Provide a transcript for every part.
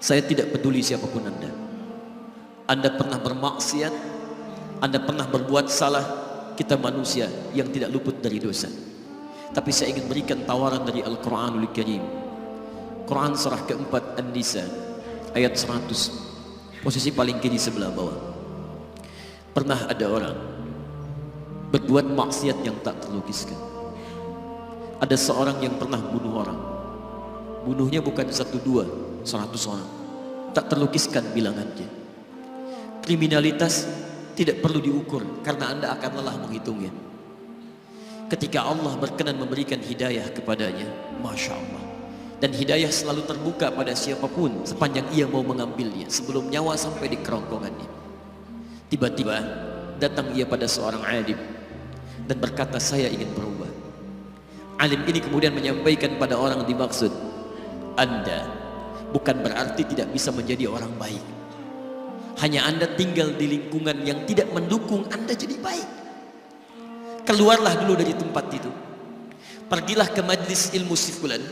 Saya tidak peduli siapapun Anda. Anda pernah bermaksiat, Anda pernah berbuat salah. Kita manusia yang tidak luput dari dosa. Tapi saya ingin berikan tawaran dari Al-Quranul Karim. Quran surah keempat An-Nisa ayat 100, posisi paling kiri sebelah bawah. Pernah ada orang berbuat maksiat yang tak terlukiskan. Ada seorang yang pernah bunuh orang. Bunuhnya bukan 1, 2, 100 orang. Tak terlukiskan bilangannya. Kriminalitas tidak perlu diukur karena Anda akan lelah menghitungnya. Ketika Allah berkenan memberikan hidayah kepadanya, Masya Allah, dan hidayah selalu terbuka pada siapapun sepanjang ia mau mengambilnya sebelum nyawa sampai di kerongkongannya. Tiba-tiba datang ia pada seorang alim dan berkata, saya ingin berubah. Alim ini kemudian menyampaikan pada orang dimaksud, Anda bukan berarti tidak bisa menjadi orang baik. Hanya Anda tinggal di lingkungan yang tidak mendukung Anda jadi baik. Keluarlah dulu dari tempat itu. Pergilah ke majlis ilmu si fulan,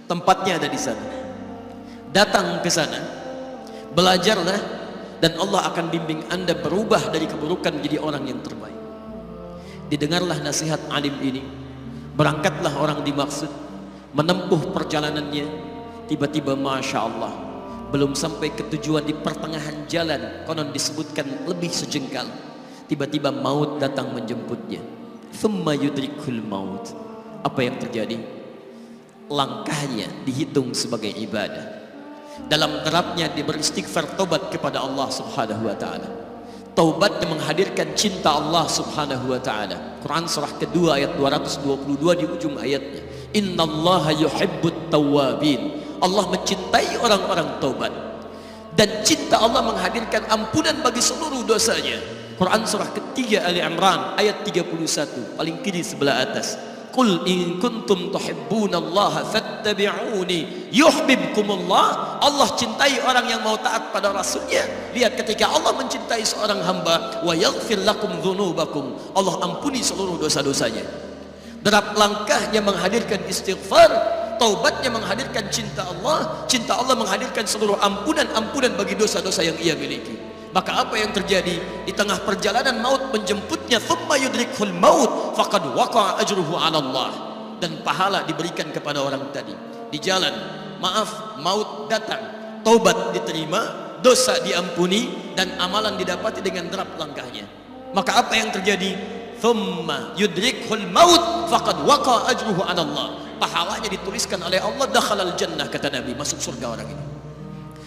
tempatnya ada di sana. Datang ke sana, belajarlah, dan Allah akan bimbing Anda berubah dari keburukan menjadi orang yang terbaik. Didengarlah nasihat alim ini. Berangkatlah orang dimaksud, menempuh perjalanannya. Tiba-tiba Masya Allah, belum sampai ke tujuan, di pertengahan jalan, konon disebutkan lebih sejengkal, tiba-tiba maut datang menjemputnya. Thumma yudrikul maut. Apa yang terjadi? Langkahnya dihitung sebagai ibadah. Dalam derapnya dia beristighfar, tobat kepada Allah subhanahu wa ta'ala. Taubat yang menghadirkan cinta Allah subhanahu wa ta'ala. Quran surah kedua ayat 222 di ujung ayatnya, innallaha yuhibbut tawwabin. Allah mencintai orang-orang taubat. Dan cinta Allah menghadirkan ampunan bagi seluruh dosanya. Quran surah ketiga Ali Imran ayat 31, paling kiri sebelah atas. Qul in kuntum tuhibbunallaha fattabi'uni yuhibbukumullah. Allah cintai orang yang mau taat pada Rasulnya. Lihat, ketika Allah mencintai seorang hamba, wa yaghfir lakum dzunubakum, Allah ampuni seluruh dosa-dosanya. Derap langkahnya menghadirkan istighfar, taubatnya menghadirkan cinta Allah menghadirkan seluruh ampunan bagi dosa-dosa yang ia miliki. Maka apa yang terjadi? Di tengah perjalanan maut menjemputnya, thumma yudrikhul maut faqad waqa'a ajruhu 'ala Allah. Dan pahala diberikan kepada orang tadi. Di jalan, maaf, maut datang, taubat diterima, dosa diampuni, dan amalan didapati dengan derap langkahnya. Maka apa yang terjadi? Thumma yudrikhul maut faqad waqa'a ajruhu 'ala Allah. Pahalanya dituliskan oleh Allah, dakhalal jannah, kata Nabi, masuk surga orang ini.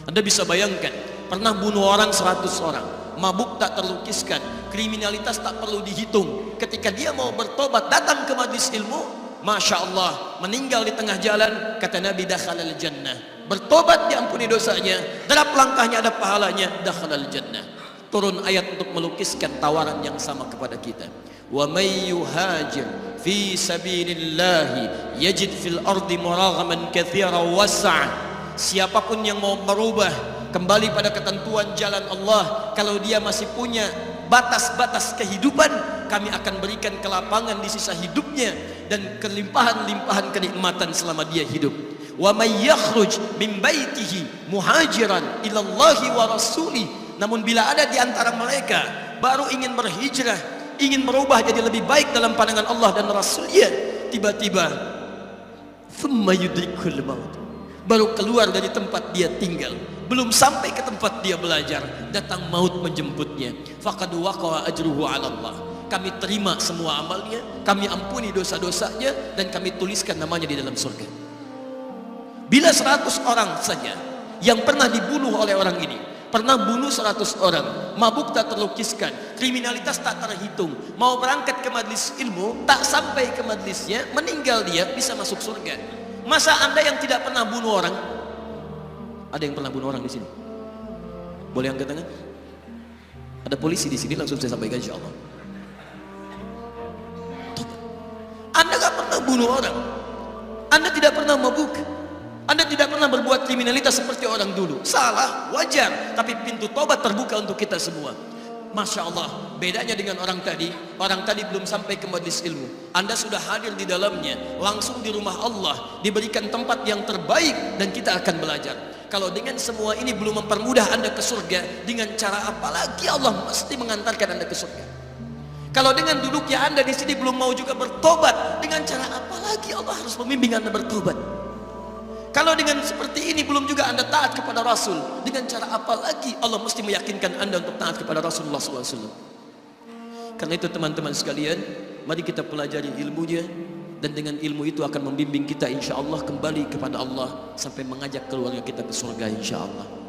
Anda bisa bayangkan, pernah bunuh orang 100 orang, mabuk tak terlukiskan, kriminalitas tak perlu dihitung. Ketika dia mau bertobat, datang ke majlis ilmu, Masya Allah, meninggal di tengah jalan, kata Nabi, dakhalal jannah. Bertobat diampuni dosanya, derap langkahnya ada pahalanya, dakhalal jannah. Turun ayat untuk melukiskan tawaran yang sama kepada kita. Wa may yuhajir fi sabilillahi yajid fil ardi muraghaman katsiran was'a. Siapapun yang mau berubah kembali pada ketentuan jalan Allah, kalau dia masih punya batas-batas kehidupan, kami akan berikan kelapangan di sisa hidupnya dan kelimpahan-limpahan kenikmatan selama dia hidup. Wa may yakhruj min baitihi muhajiran ila Allahi wa rasuli. Namun bila ada di antara mereka baru ingin berhijrah, ingin berubah jadi lebih baik dalam pandangan Allah dan Rasulnya, tiba-tiba thumma yudrikul maut, baru keluar dari tempat dia tinggal, belum sampai ke tempat dia belajar, datang maut menjemputnya. Faqad waqa'a ajruhu 'ala Allah. Kami terima semua amalnya, kami ampuni dosa-dosanya, dan kami tuliskan namanya di dalam surga. Bila 100 orang saja yang pernah dibunuh oleh orang ini, pernah bunuh 100 orang, mabuk tak terlukiskan, kriminalitas tak terhitung, mau berangkat ke majlis ilmu, tak sampai ke majlisnya, meninggal dia, bisa masuk surga. Masa Anda yang tidak pernah bunuh orang? Ada yang pernah bunuh orang di sini? Boleh angkat tangan? Ada polisi di sini, langsung saya sampaikan insyaallah. Anda gak pernah bunuh orang, Anda tidak pernah mabuk, Anda tidak pernah berbuat kriminalitas seperti orang dulu. Salah, wajar, tapi pintu tobat terbuka untuk kita semua. Masya Allah, bedanya dengan orang tadi belum sampai ke majlis ilmu, Anda sudah hadir di dalamnya, langsung di rumah Allah, diberikan tempat yang terbaik, dan kita akan belajar. Kalau dengan semua ini belum mempermudah Anda ke surga, dengan cara apa lagi Allah mesti mengantarkan Anda ke surga? Kalau dengan duduknya Anda di sini belum mau juga bertobat, dengan cara apa lagi Allah harus membimbing Anda bertobat? Kalau dengan seperti ini belum juga Anda taat kepada Rasul, dengan cara apa lagi Allah mesti meyakinkan Anda untuk taat kepada Rasulullah SAW? Karena itu teman-teman sekalian, mari kita pelajari ilmunya, dan dengan ilmu itu akan membimbing kita insya Allah kembali kepada Allah sampai mengajak keluarga kita ke surga insya Allah.